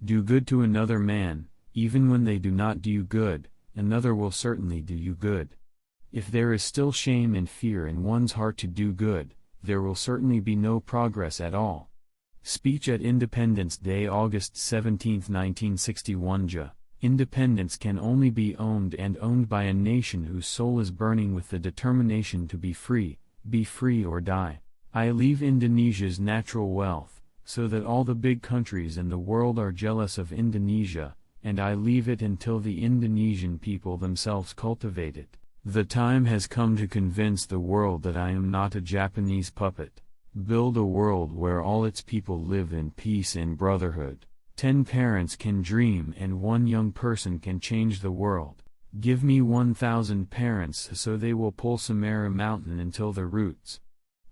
Do good to another man, even when they do not do you good, another will certainly do you good. If there is still shame and fear in one's heart to do good, there will certainly be no progress at all. Speech at Independence Day, August 17, 1961. Independence can only be owned by a nation whose soul is burning with the determination to be free or die. I leave Indonesia's natural wealth, so that all the big countries in the world are jealous of Indonesia, and I leave it until the Indonesian people themselves cultivate it. The time has come to convince the world that I am not a Japanese puppet. Build a world where all its people live in peace and brotherhood. 10 parents can dream and 1 young person can change the world. Give me 1,000 parents so they will pull Sumera mountain until the roots.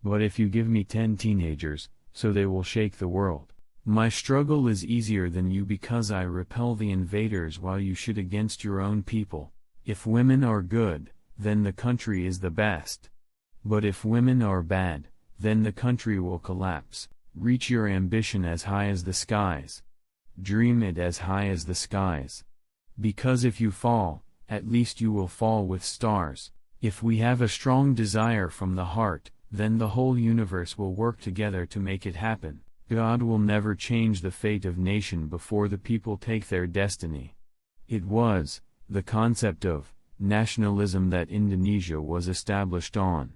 But if you give me 10 teenagers, so they will shake the world. My struggle is easier than you because I repel the invaders while you shoot against your own people. If women are good, then the country is the best. But if women are bad, then the country will collapse. Reach your ambition as high as the skies. Dream it as high as the skies. Because if you fall, at least you will fall with stars. If we have a strong desire from the heart, then the whole universe will work together to make it happen. God will never change the fate of nation before the people take their destiny. It was the concept of nationalism that Indonesia was established on.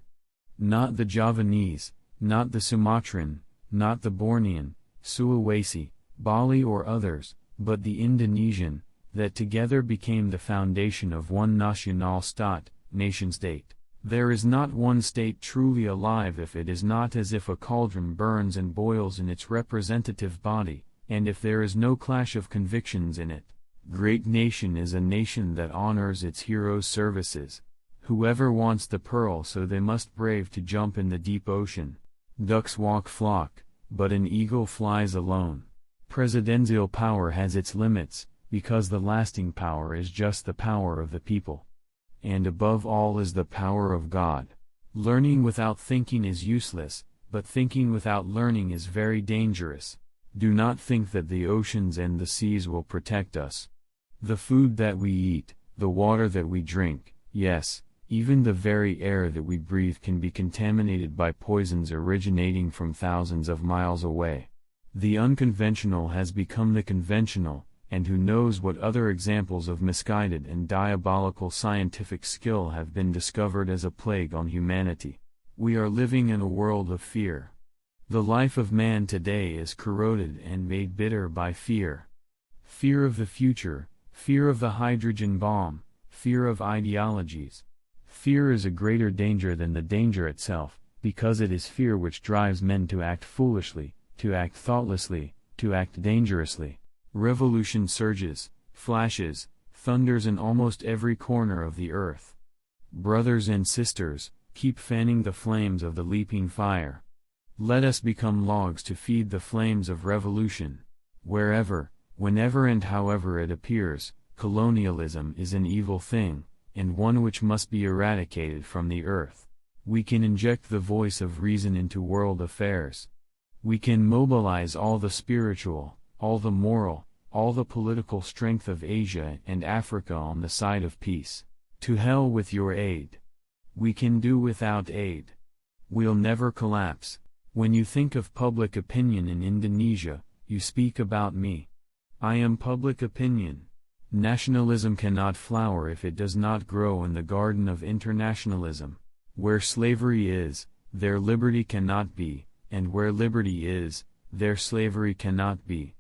Not the Javanese, not the Sumatran, not the Bornean, Sulawesi, Bali or others, but the Indonesian, that together became the foundation of one nationalstaat, nation-state. There is not one state truly alive if it is not as if a cauldron burns and boils in its representative body, and if there is no clash of convictions in it. Great nation is a nation that honors its heroes' services. Whoever wants the pearl, so they must brave to jump in the deep ocean. Ducks walk flock, but an eagle flies alone. Presidential power has its limits, because the lasting power is just the power of the people. And above all is the power of God. Learning without thinking is useless, but thinking without learning is very dangerous. Do not think that the oceans and the seas will protect us. The food that we eat, the water that we drink, yes, even the very air that we breathe can be contaminated by poisons originating from thousands of miles away. The unconventional has become the conventional, and who knows what other examples of misguided and diabolical scientific skill have been discovered as a plague on humanity. We are living in a world of fear. The life of man today is corroded and made bitter by fear. Fear of the future, fear of the hydrogen bomb, fear of ideologies. Fear is a greater danger than the danger itself, because it is fear which drives men to act foolishly, to act thoughtlessly, to act dangerously. Revolution surges, flashes, thunders in almost every corner of the earth. Brothers and sisters, keep fanning the flames of the leaping fire. Let us become logs to feed the flames of revolution. Wherever, whenever and however it appears, colonialism is an evil thing, and one which must be eradicated from the earth. We can inject the voice of reason into world affairs. We can mobilize all the spiritual, all the moral, all the political strength of Asia and Africa on the side of peace. To hell with your aid. We can do without aid. We'll never collapse. When you think of public opinion in Indonesia, you speak about me. I am public opinion. Nationalism cannot flower if it does not grow in the garden of internationalism. Where slavery is, there liberty cannot be, and where liberty is, there slavery cannot be.